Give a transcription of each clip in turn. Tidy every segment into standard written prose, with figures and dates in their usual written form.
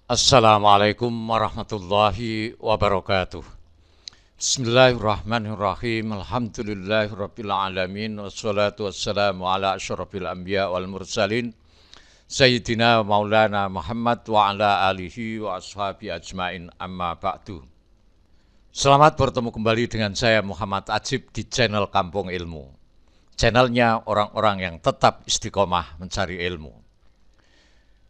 Assalamualaikum warahmatullahi wabarakatuh. Bismillahirrahmanirrahim. Alhamdulillahirabbil alamin wassalatu wassalamu ala asyrafil anbiya wal mursalin sayyidina maulana Muhammad wa ala alihi wa ashabi ajmain amma ba'du. Selamat bertemu kembali dengan saya Muhammad Ajib di channel Kampung Ilmu. Channelnya orang-orang yang tetap istiqomah mencari ilmu.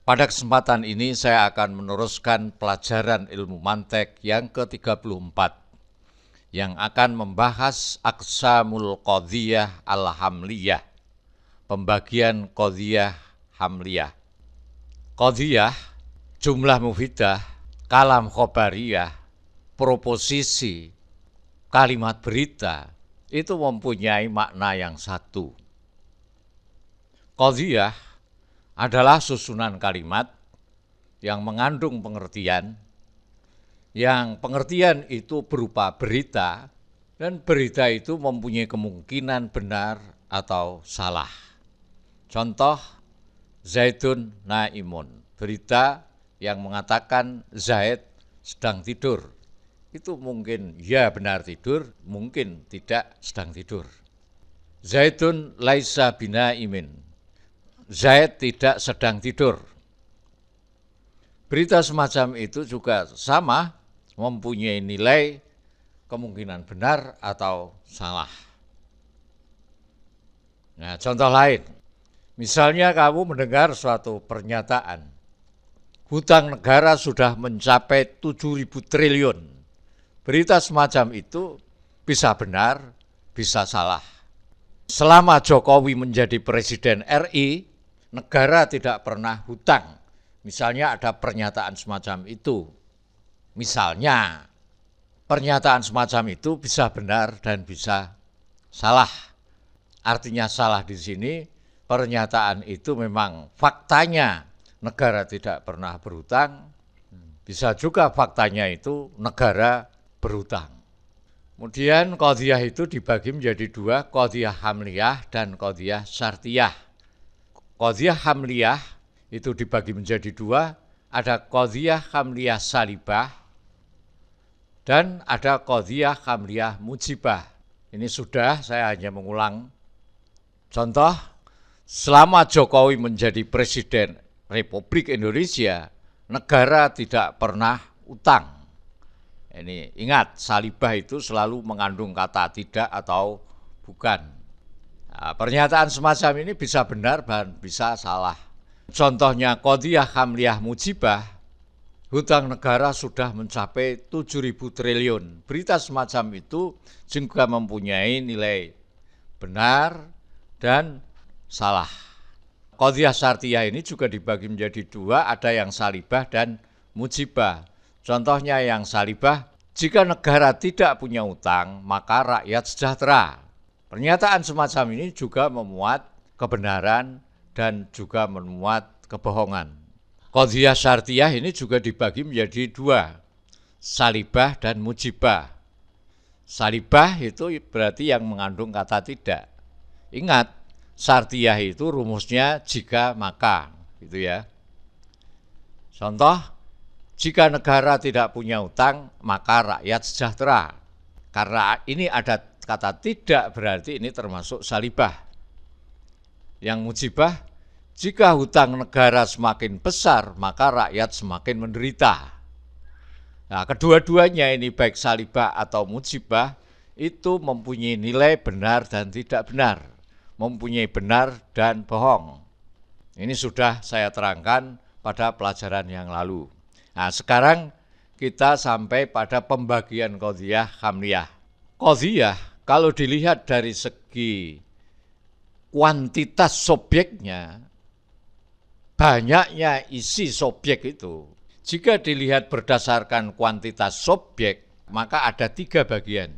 Pada kesempatan ini saya akan meneruskan pelajaran ilmu mantek yang ke-34 yang akan membahas aqsamul qadhiyah al-hamliyah, pembagian qadhiyah hamliyah. Qadhiyah, jumlah mufidah, kalam khobariyah, proposisi, kalimat berita, itu mempunyai makna yang satu. Qadhiyah adalah susunan kalimat yang mengandung pengertian, yang pengertian itu berupa berita, dan berita itu mempunyai kemungkinan benar atau salah. Contoh, Zaidun naimun, berita yang mengatakan Zaid sedang tidur. Itu mungkin ya benar tidur, mungkin tidak sedang tidur. Zaidun laisa binaimin, Zaid tidak sedang tidur. Berita semacam itu juga sama, mempunyai nilai kemungkinan benar atau salah. Nah, contoh lain, misalnya kamu mendengar suatu pernyataan, hutang negara sudah mencapai 7.000 triliun. Berita semacam itu bisa benar, bisa salah. Selama Jokowi menjadi presiden RI, negara tidak pernah hutang. Misalnya ada pernyataan semacam itu. Misalnya, pernyataan semacam itu bisa benar dan bisa salah. Artinya salah di sini, pernyataan itu memang faktanya negara tidak pernah berhutang. Bisa juga faktanya itu negara berhutang. Kemudian qadhiyah itu dibagi menjadi dua, qadhiyah hamliyah dan qadhiyah syartiyah. Qadhiyah hamliyah itu dibagi menjadi dua, ada qadhiyah hamliyah salibah dan ada qadhiyah hamliyah mujibah. Ini sudah, saya hanya mengulang. Contoh, selama Jokowi menjadi presiden Republik Indonesia, negara tidak pernah utang. Ini ingat, salibah itu selalu mengandung kata tidak atau bukan. Nah, pernyataan semacam ini bisa benar dan bisa salah. Contohnya qadhiyah hamliyah mujibah, hutang negara sudah mencapai 7.000 triliun. Berita semacam itu juga mempunyai nilai benar dan salah. Qadhiyah syartiyah ini juga dibagi menjadi dua, ada yang salibah dan mujibah. Contohnya yang salibah, jika negara tidak punya utang, maka rakyat sejahtera. Pernyataan semacam ini juga memuat kebenaran dan juga memuat kebohongan. Qadhiyah syartiyah ini juga dibagi menjadi dua, salibah dan mujibah. Salibah itu berarti yang mengandung kata tidak. Ingat, syartiyah itu rumusnya jika maka, gitu ya. Contoh, jika negara tidak punya utang, maka rakyat sejahtera. Karena ini ada kata tidak, berarti ini termasuk salibah. Yang mujibah, jika hutang negara semakin besar, maka rakyat semakin menderita. Nah, kedua-duanya ini baik salibah atau mujibah, itu mempunyai nilai benar dan tidak benar. Mempunyai benar dan bohong. Ini sudah saya terangkan pada pelajaran yang lalu. Nah, sekarang kita sampai pada pembagian qadhiyah hamliyah. Qadhiyah kalau dilihat dari segi kuantitas subjeknya, banyaknya isi subjek itu, jika dilihat berdasarkan kuantitas subjek, maka ada tiga bagian.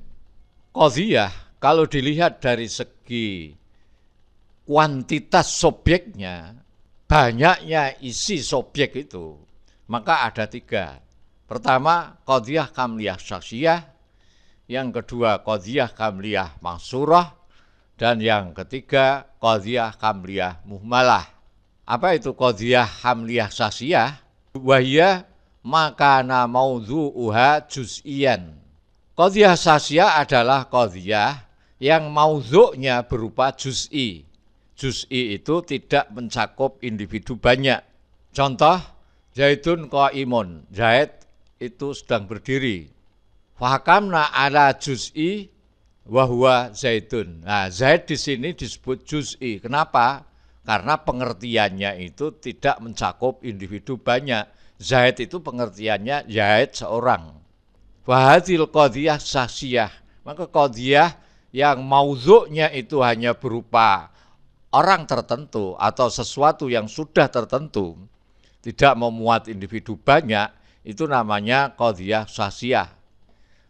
Qadhiyah kalau dilihat dari segi kuantitas subjeknya, banyaknya isi subjek itu, maka ada tiga. Pertama, qadhiyah hamliyah syakhsiyah, yang kedua qadhiyah hamliyah mahsurah, dan yang ketiga qadhiyah hamliyah muhmalah. Apa itu qadhiyah hamliyah syakhsiyah? Wahia makana maudhu'uha juz'iyan. Qadhiyah sasiyah adalah qadhiyah yang maudhu'nya berupa juz'i. Juz'i itu tidak mencakup individu banyak. Contoh, Zaidun qaimun, Zaid itu sedang berdiri. Fahakamna ala juz'i wa huwa Zaidun. Nah, Zaid di sini disebut juz'i. Kenapa? Karena pengertiannya itu tidak mencakup individu banyak. Zaid itu pengertiannya Zaid seorang. Wahadil qadhiyah sasiyah. Maka qadhiyah yang maudhu'nya itu hanya berupa orang tertentu atau sesuatu yang sudah tertentu, tidak memuat individu banyak, itu namanya qadhiyah sasiyah.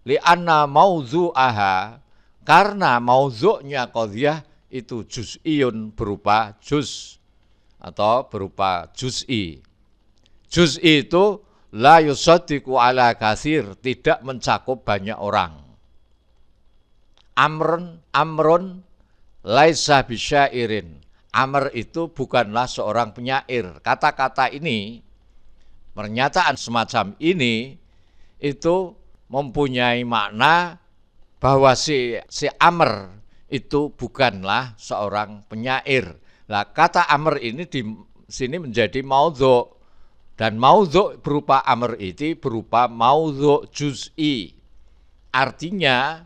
Li'anna maudhu'aha, karena maudhu'nya qadhiyah itu juz'iyun berupa juz atau berupa juz'i. Juz'i itu la yusaddiqu ala katsir, tidak mencakup banyak orang. Amrun laisa bisyairin. Amr itu bukanlah seorang penyair. Kata-kata ini, pernyataan semacam ini itu mempunyai makna bahwa si Amr itu bukanlah seorang penyair. Nah, kata Amr ini di sini menjadi maudhu', dan maudhu' berupa Amr itu berupa maudhu' juz'i. Artinya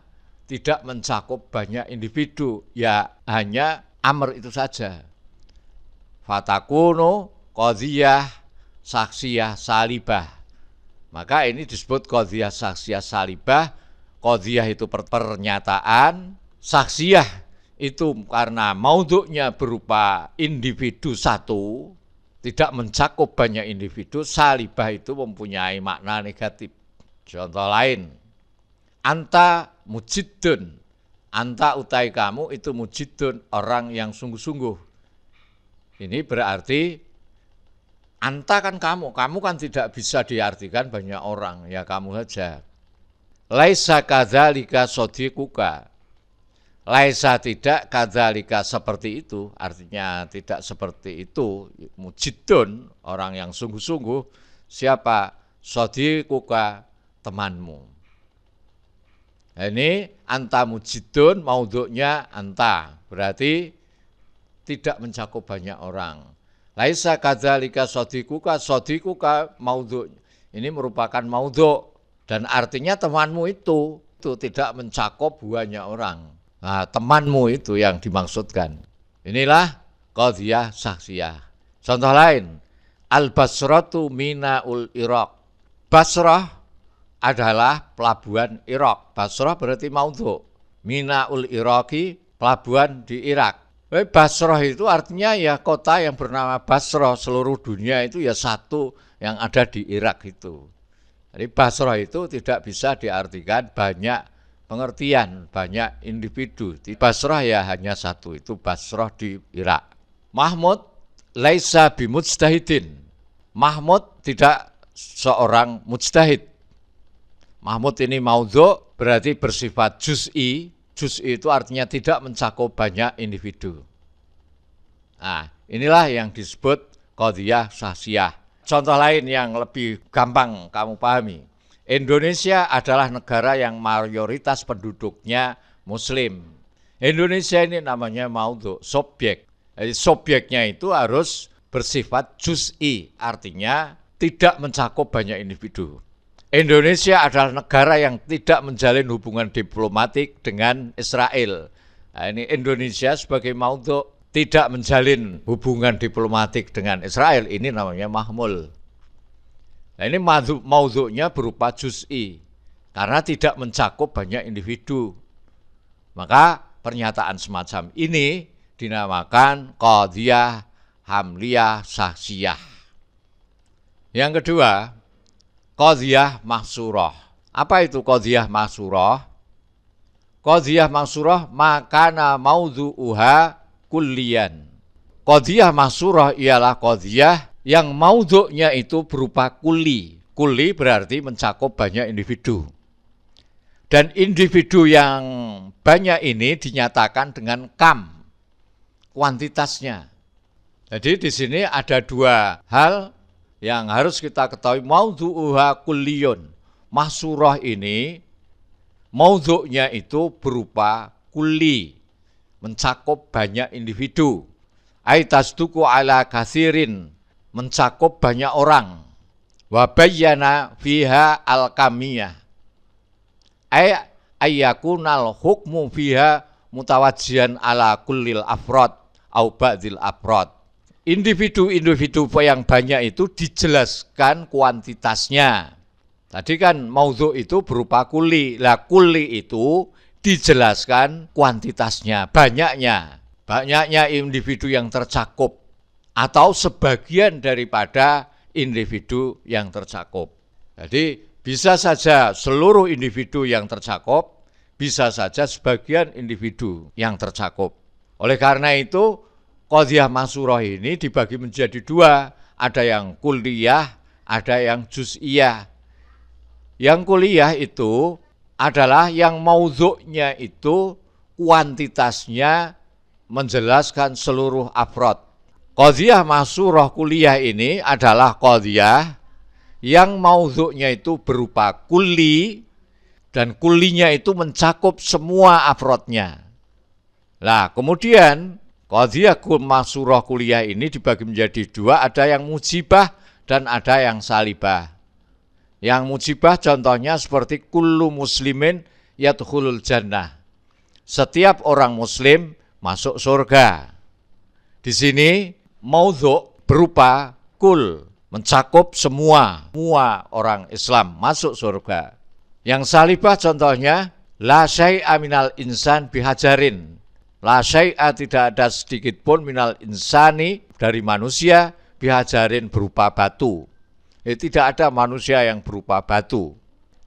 tidak mencakup banyak individu, ya hanya Amr itu saja. Fatakunu qadhiyah saksiyah salibah. Maka ini disebut qadhiyah saksiyah salibah. Qadhiyah itu pernyataan, saksiyah itu karena maudhu'nya berupa individu satu, tidak mencakup banyak individu. Salibah itu mempunyai makna negatif. Contoh lain, anta mujiddun, anta utai kamu itu mujiddun, orang yang sungguh-sungguh. Ini berarti anta kan kamu kan tidak bisa diartikan banyak orang, ya kamu saja. Laisa kadzalika shadiquka, laisa tidak kadzalika seperti itu, artinya tidak seperti itu. Mujiddun, orang yang sungguh-sungguh. Siapa? Shadiquka, temanmu. Ini anta mujiddun, maudhu'nya anta, berarti tidak mencakup banyak orang. Laisa kadzalika shadiquka, shadiquka maudhu', ini merupakan maudhu' dan artinya temanmu itu tidak mencakup banyak orang. Nah, temanmu itu yang dimaksudkan. Inilah qadhiyah saksiyah. Contoh lain, al-Basratu minaul Iraq. Basrah adalah pelabuhan Irak. Basrah berarti maudhu'. Minaul Iraqi, pelabuhan di Irak. Basrah itu artinya ya kota yang bernama Basrah. Seluruh dunia itu ya satu yang ada di Irak itu. Jadi Basrah itu tidak bisa diartikan banyak pengertian, banyak individu. Di Basrah ya hanya satu, itu Basrah di Irak. Mahmud laisa bimujtahidin. Mahmud tidak seorang mujtahid. Mahmud ini maudhu' berarti bersifat juz'i. Juz'i itu artinya tidak mencakup banyak individu. Nah, inilah yang disebut qadhiyah sasiyah. Contoh lain yang lebih gampang kamu pahami. Indonesia adalah negara yang mayoritas penduduknya muslim. Indonesia ini namanya maudhu', subjek. Jadi subjeknya itu harus bersifat juz'i, artinya tidak mencakup banyak individu. Indonesia adalah negara yang tidak menjalin hubungan diplomatik dengan Israel. Nah, ini Indonesia sebagai maudhu' tidak menjalin hubungan diplomatik dengan Israel, ini namanya mahmul. Nah, ini maudhu'nya berupa juz'i, karena tidak mencakup banyak individu. Maka pernyataan semacam ini dinamakan qadhiyah hamliyah saksiyah. Yang kedua, qadhiyah mahsurah. Apa itu qadhiyah mahsurah? Qadhiyah mahsurah makana maudhu'uha kulliyan. Qadhiyah mahsurah ialah qadhiyah yang maudhu'nya itu berupa kulli. Kulli berarti mencakup banyak individu. Dan individu yang banyak ini dinyatakan dengan kam, kuantitasnya. Jadi di sini ada dua hal yang harus kita ketahui, maudhu'uha kulliyun. Mahsurah ini maudhu'nya itu berupa kulli, mencakup banyak individu. Ai tasduku ala kathirin, mencakup banyak orang. Wa bayyana fiha al-kamiyah. Ai ayyakunal hukmu fiha mutawajjihan ala kullil afrad au ba'dil afrad. Individu-individu yang banyak itu dijelaskan kuantitasnya. Tadi kan maudhu' itu berupa kulli. Lah kulli itu dijelaskan kuantitasnya, banyaknya. Banyaknya individu yang tercakup atau sebagian daripada individu yang tercakup. Jadi bisa saja seluruh individu yang tercakup, bisa saja sebagian individu yang tercakup. Oleh karena itu, qadhiyah mahsurah ini dibagi menjadi dua, ada yang kulliyah, ada yang juz'iyah. Yang kulliyah itu adalah yang maudhu'nya itu kuantitasnya menjelaskan seluruh afrod. Qadhiyah mahsurah kulliyah ini adalah qadhiyah yang maudhu'nya itu berupa kulli, dan kullinya itu mencakup semua afrodnya. Nah, kemudian qadhiyah mahsurah kulliyah ini dibagi menjadi dua, ada yang mujibah dan ada yang salibah. Yang mujibah contohnya seperti kullu muslimin yadkhulul jannah. Setiap orang muslim masuk surga. Di sini maudhu' berupa kul, mencakup semua orang Islam masuk surga. Yang salibah contohnya la syai'a minal insan bihajarin. La syai'a, tidak ada sedikit pun minal insani, dari manusia, bihajarin, berupa batu. Tidak ada manusia yang berupa batu.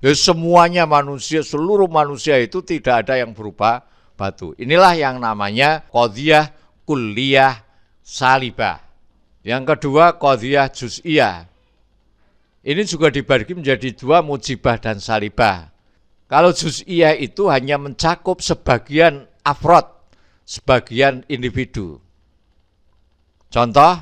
Semuanya manusia, seluruh manusia itu tidak ada yang berupa batu. Inilah yang namanya qadhiyah kulliyah salibah. Yang kedua qadhiyah juz'iyah. Ini juga dibagi menjadi dua, mujibah dan salibah. Kalau juz'iyah itu hanya mencakup sebagian afrod, sebagian individu. Contoh,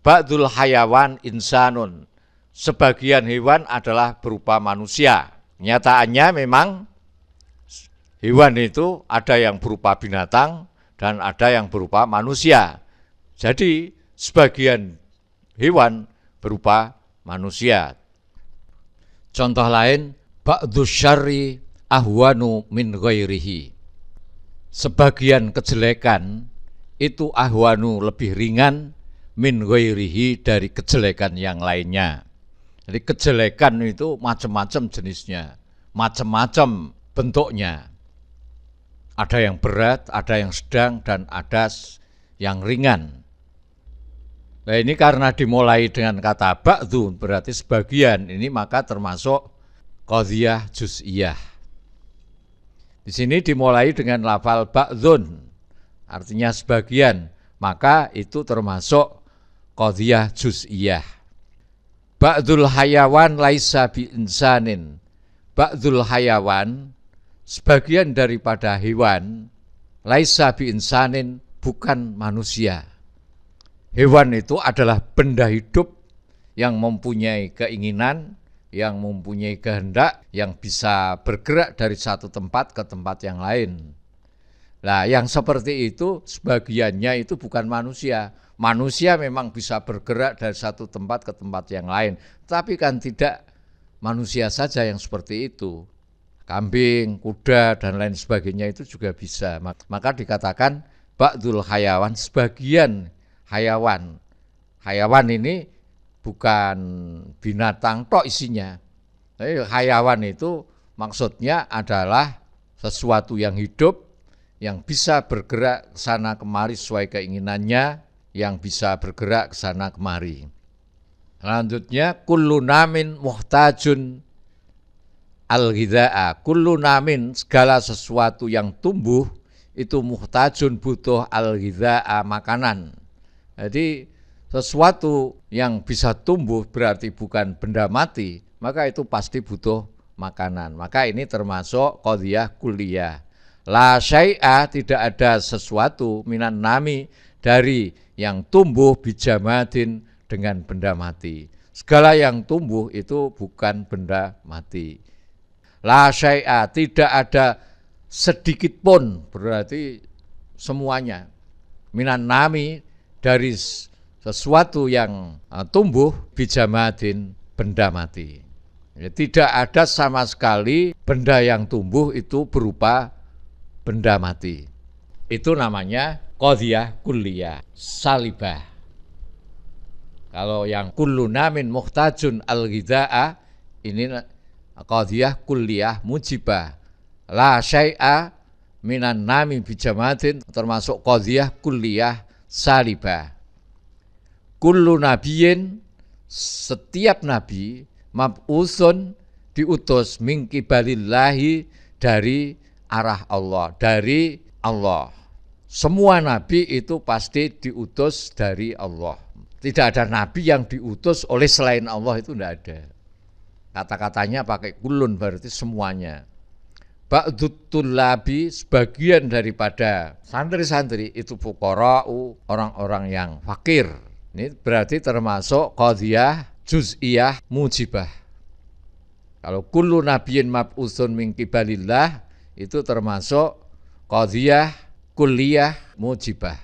ba'dul hayawan insanun. Sebagian hewan adalah berupa manusia. Nyataannya memang hewan itu ada yang berupa binatang dan ada yang berupa manusia. Jadi sebagian hewan berupa manusia. Contoh lain, ba'dus syarri ahwanu min ghairihi. Sebagian kejelekan itu ahwanu, lebih ringan, min ghairihi, dari kejelekan yang lainnya. Jadi kejelekan itu macam-macam jenisnya, macam-macam bentuknya. Ada yang berat, ada yang sedang, dan ada yang ringan. Nah, ini karena dimulai dengan kata ba'du, berarti sebagian, ini maka termasuk qadhiyah juz'iyah. Di sini dimulai dengan lafal ba'dun, artinya sebagian, maka itu termasuk qadhiyah juz'iyah. Ba'dul hayawan laisa bi insanin. Ba'dul hayawan, sebagian daripada hewan, laisa bi insanin, bukan manusia. Hewan itu adalah benda hidup yang mempunyai keinginan, yang mempunyai kehendak, yang bisa bergerak dari satu tempat ke tempat yang lain. Nah, yang seperti itu sebagiannya itu bukan manusia. Manusia memang bisa bergerak dari satu tempat ke tempat yang lain, tapi kan tidak manusia saja yang seperti itu. Kambing, kuda, dan lain sebagainya itu juga bisa. Maka dikatakan ba'dul hayawan, sebagian hayawan. Hayawan ini bukan binatang tok isinya. Tapi hayawan itu maksudnya adalah sesuatu yang hidup, yang bisa bergerak ke sana kemari sesuai keinginannya, yang bisa bergerak ke sana kemari. Selanjutnya, kullu namin muhtajun al-ghidha'a. Kullu namin, segala sesuatu yang tumbuh itu muhtajun, butuh, al-ghidha'a, makanan. Jadi sesuatu yang bisa tumbuh berarti bukan benda mati, maka itu pasti butuh makanan. Maka ini termasuk qadhiyah kulliyah. La syai'a, tidak ada sesuatu, minan nami, dari yang tumbuh, bijamadin, dengan benda mati. Segala yang tumbuh itu bukan benda mati. La syai'a, tidak ada sedikit pun, berarti semuanya. Minan nami, dari sesuatu yang tumbuh, bijamadin, benda mati. Ya, tidak ada sama sekali benda yang tumbuh itu berupa benda mati. Itu namanya qadhiyah kulliyah salibah. Kalau yang kulluna min muhtajun al-ghidha'a, ini qadhiyah kulliyah mujibah. La syai'a minan nami bijamadin, termasuk qadhiyah kulliyah salibah. Kullu nabiyin, setiap nabi, mab'usun, diutus min qibalillahi, dari arah Allah, dari Allah. Semua nabi itu pasti diutus dari Allah. Tidak ada nabi yang diutus oleh selain Allah, itu tidak ada. Kata-katanya pakai kulun, berarti semuanya. Ba'dut tullabi, sebagian daripada santri-santri itu fuqara'u, orang-orang yang fakir. Ini berarti termasuk qadhiyah juz'iyah mujibah. Kalau kullu nabiyyin mab'utsun min qibalillah, itu termasuk qadhiyah kulliyah mujibah.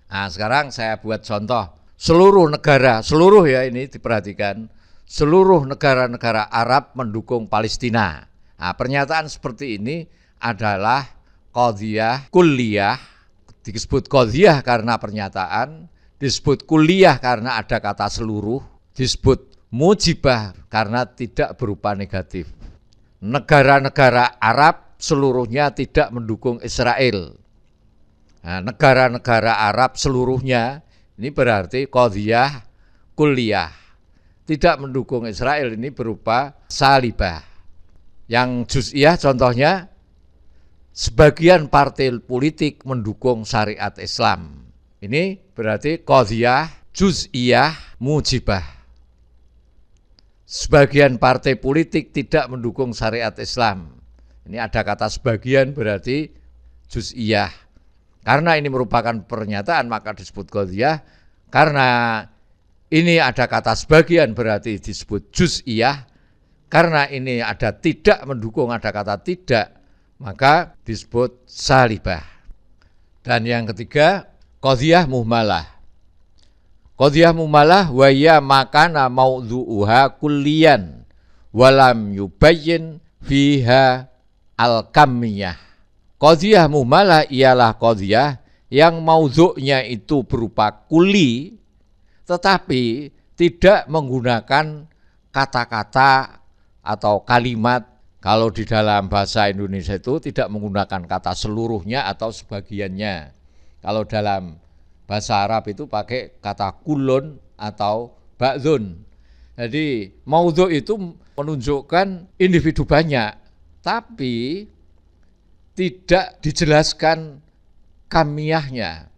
Nah, sekarang saya buat contoh. Seluruh negara, seluruh ya, ini diperhatikan, seluruh negara-negara Arab mendukung Palestina. Nah, pernyataan seperti ini adalah qadhiyah kulliyah. Disebut qadhiyah karena pernyataan, disebut kulliyah karena ada kata seluruh, disebut mujibah karena tidak berupa negatif. Negara-negara Arab seluruhnya tidak mendukung Israel. Nah, negara-negara Arab seluruhnya, ini berarti qadhiyah kulliyah. Tidak mendukung Israel, ini berupa salibah. Yang juz'iyah contohnya, sebagian partai politik mendukung syariat Islam. Ini berarti qadhiyah juz'iyah mujibah. Sebagian partai politik tidak mendukung syariat Islam. Ini ada kata sebagian, berarti juz'iyah. Karena ini merupakan pernyataan maka disebut qadhiyah. Karena ini ada kata sebagian berarti disebut juz'iyah. Karena ini ada tidak mendukung, ada kata tidak, maka disebut salibah. Dan yang ketiga, qadhiyah muhmalah. Qadhiyah muhmalah wa ya makana maudhu'uha kulliyan walam yubayyin fiha al-kamiyah. Qadhiyah muhmalah ialah qadhiyah yang maudhu'nya itu berupa kulli, tetapi tidak menggunakan kata-kata atau kalimat. Kalau di dalam bahasa Indonesia itu tidak menggunakan kata seluruhnya atau sebagiannya. Kalau dalam bahasa Arab itu pakai kata kulun atau ba'dun. Jadi maudhu' itu menunjukkan individu banyak, tapi tidak dijelaskan kamiyahnya,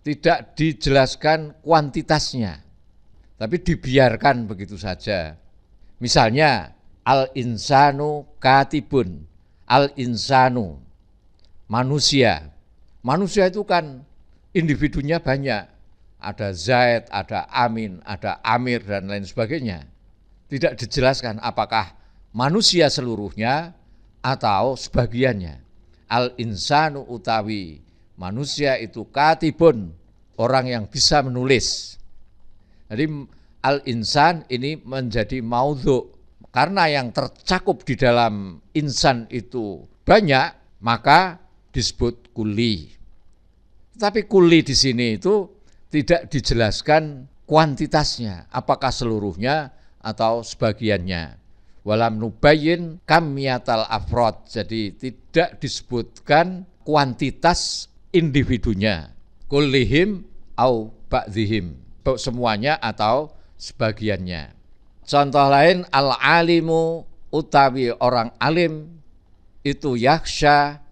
tidak dijelaskan kuantitasnya, tapi dibiarkan begitu saja. Misalnya, al-insanu katibun, al-insanu, manusia. Manusia itu kan individunya banyak, ada Zaid, ada Amin, ada Amir, dan lain sebagainya. Tidak dijelaskan apakah manusia seluruhnya atau sebagiannya. Al-insanu utawi manusia itu katibun, orang yang bisa menulis. Jadi al-insan ini menjadi maudhu'. Karena yang tercakup di dalam insan itu banyak, maka disebut kulli. Tetapi kulli di sini itu tidak dijelaskan kuantitasnya, apakah seluruhnya atau sebagiannya. Walam nubayyin kamiyatal afrod, jadi tidak disebutkan kuantitas individunya. Kullihim au ba'dihim, semuanya atau sebagiannya. Contoh lain, al-alimu utawi orang alim itu yakhsha,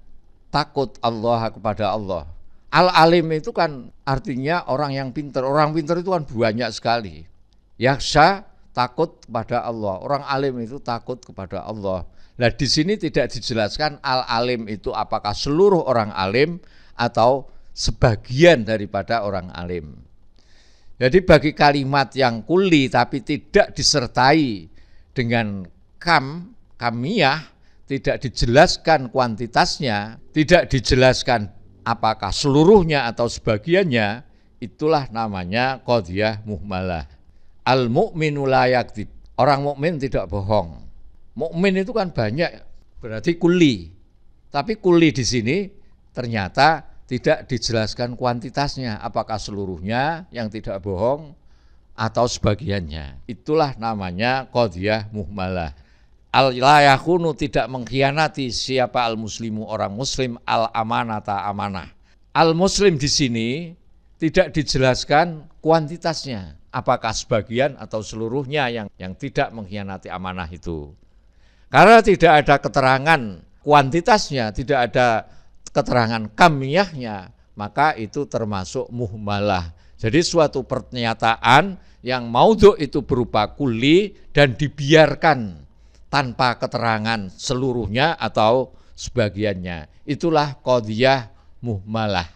takut Allah kepada Allah. Al-alim itu kan artinya orang yang pintar. Orang pintar itu kan banyak sekali. Yakhsha, takut kepada Allah. Orang alim itu takut kepada Allah. Nah, di sini tidak dijelaskan al-alim itu apakah seluruh orang alim atau sebagian daripada orang alim. Jadi bagi kalimat yang kuli tapi tidak disertai dengan kamiyah, tidak dijelaskan kuantitasnya, tidak dijelaskan apakah seluruhnya atau sebagiannya, itulah namanya qadhiyah muhmalah. Al-mu'minu la yakdzib. Orang mukmin tidak bohong. Mukmin itu kan banyak, berarti kuli. Tapi kuli di sini ternyata tidak dijelaskan kuantitasnya, apakah seluruhnya yang tidak bohong atau sebagiannya. Itulah namanya qadhiyah muhmalah. La yakhunu, tidak mengkhianati siapa al-muslimu, orang muslim, al-amanata, amanah. Al-muslim di sini tidak dijelaskan kuantitasnya, apakah sebagian atau seluruhnya yang tidak mengkhianati amanah itu. Karena tidak ada keterangan kuantitasnya, tidak ada keterangan kamiyahnya, maka itu termasuk muhmalah. Jadi suatu pernyataan yang maudhu' itu berupa kuli dan dibiarkan tanpa keterangan seluruhnya atau sebagiannya. Itulah qadhiyah muhmalah.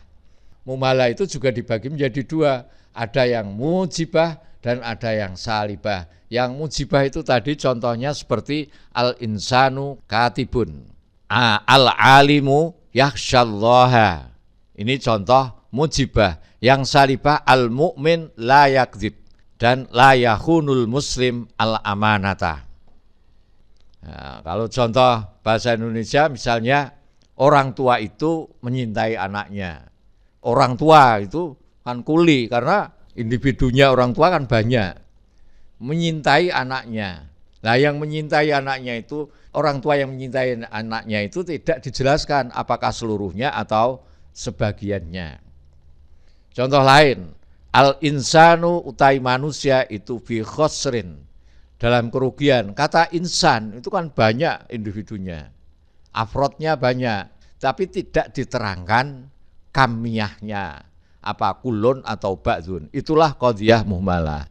Muhmalah itu juga dibagi menjadi dua, ada yang mujibah dan ada yang salibah. Yang mujibah itu tadi contohnya seperti al-insanu katibun, al-alimu yakhsyallaha. Ini contoh mujibah. Yang salibah al-mu'min la yakdzib dan la yakhunul muslim al-amanata. Nah, kalau contoh bahasa Indonesia misalnya orang tua itu menyintai anaknya. Orang tua itu kan kuli karena individunya orang tua kan banyak. Menyintai anaknya. Nah, yang menyintai anaknya itu, orang tua yang menyintai anaknya itu tidak dijelaskan apakah seluruhnya atau sebagiannya. Contoh lain, al-insanu utai manusia itu fi khosrin, dalam kerugian. Kata insan itu kan banyak individunya, afrodnya banyak, tapi tidak diterangkan kamiyahnya, apa kulun atau ba'dun. Itulah qadhiyah muhmalah.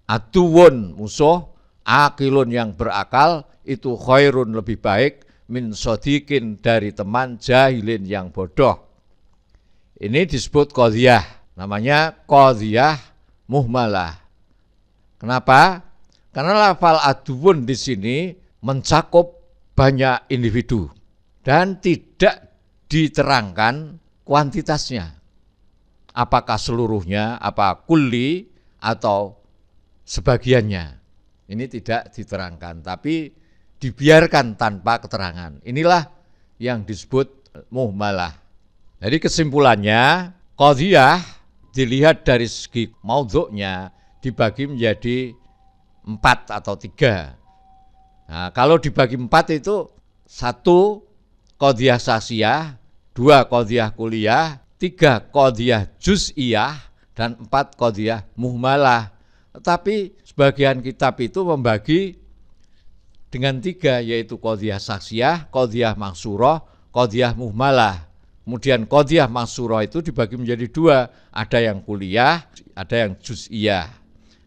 Aduwun, musuh, akilun yang berakal, itu khairun lebih baik, min sodikin dari teman, jahilin yang bodoh. Ini disebut qadhiyah, namanya qadhiyah muhmalah. Kenapa? Karena lafal aduwun di sini mencakup banyak individu dan tidak diterangkan kuantitasnya. Apakah seluruhnya, apa kulli atau sebagiannya. Ini tidak diterangkan, tapi dibiarkan tanpa keterangan. Inilah yang disebut muhmalah. Jadi kesimpulannya, qadhiyah dilihat dari segi maudhu'nya dibagi menjadi 4 atau 3. Nah, kalau dibagi 4 itu 1 qadhiyah syakhsiyah, 2 qadhiyah kulliyah, 3 qadhiyah juz'iyah, dan 4 qadhiyah muhmalah. Tetapi sebagian kitab itu membagi dengan 3, yaitu qadhiyah syakhsiyah, qadhiyah mahsurah, qadhiyah muhmalah. Kemudian qadhiyah mahsurah itu dibagi menjadi 2, ada yang kulliyah, ada yang juz'iyah.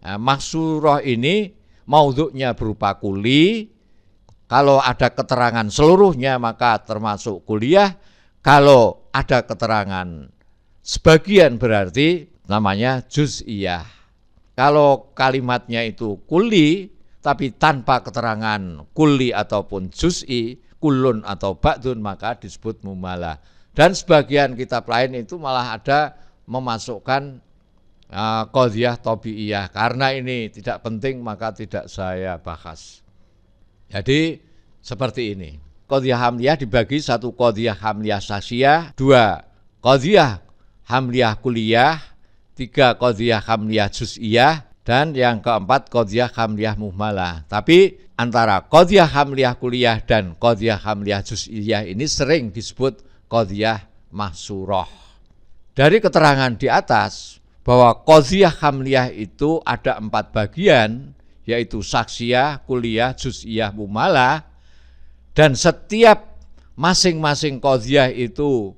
Nah, mahsurah ini maudhu'nya berupa kulli. Kalau ada keterangan seluruhnya maka termasuk kulliyah. Kalau ada keterangan sebagian berarti namanya juz'iyah. Kalau kalimatnya itu kulli tapi tanpa keterangan kulli ataupun juz'i, kullun atau ba'dun, maka disebut muhmalah. Dan sebagian kitab lain itu malah ada memasukkan qadhiyah tabi'iyah. Karena ini tidak penting maka tidak saya bahas. Jadi seperti ini. Qadhiyah hamliyah dibagi 1 qadhiyah hamliyah syakhsiyah, 2 qadhiyah hamliyah kulliyah, 3 qadhiyah hamliyah juz'iyah, dan yang keempat qadhiyah hamliyah muhmalah. Tapi antara qadhiyah hamliyah kulliyah dan qadhiyah hamliyah juz'iyah ini sering disebut qadhiyah mahsurah. Dari keterangan di atas bahwa qadhiyah hamliyah itu ada 4 bagian, yaitu syakhsiyah, kulliyah, juz'iyah, muhmalah, dan setiap masing-masing qadhiyah itu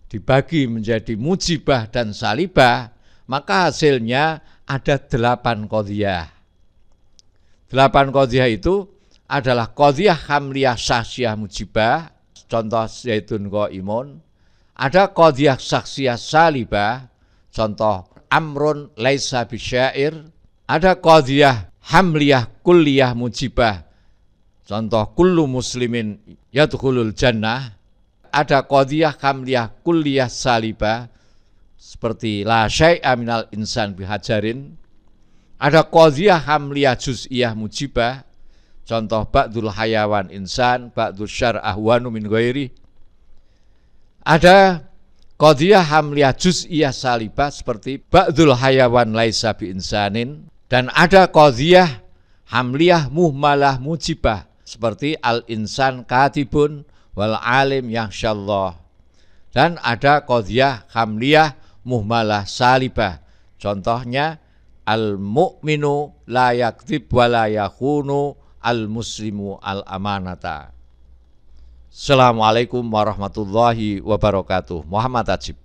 dibagi menjadi mujibah dan salibah, maka hasilnya ada 8 qadhiyah. 8 qadhiyah itu adalah qadhiyah hamliyah syakhsiyah mujibah, contoh zaitun qaimun. Ada qadhiyah syakhsiyah salibah, contoh amrun laisa bisyair. Ada qadhiyah hamliyah kulliyah mujibah, contoh kullu muslimin yadkhulul jannah. Ada qadhiyah hamliyah kulliyah salibah, seperti la syai'a minal insan bihajarin. Ada qadhiyah hamliyah juz'iyah mujibah, contoh ba'dul hayawan insan, ba'dul syar ahwanu min ghairi. Ada qadhiyah hamliyah juz'iyah salibah, seperti ba'dul hayawan laisa bi insanin. Dan ada qadhiyah hamliyah muhmalah mujibah, seperti al-insan katibun wal alim yakhsyallah. Dan ada qadhiyah hamliyah muhmalah salibah, contohnya al-mu'minu la yakdzib wa la yakhunu al-muslimu al-amanata. Assalamualaikum warahmatullahi wabarakatuh. Muhammad Ajib.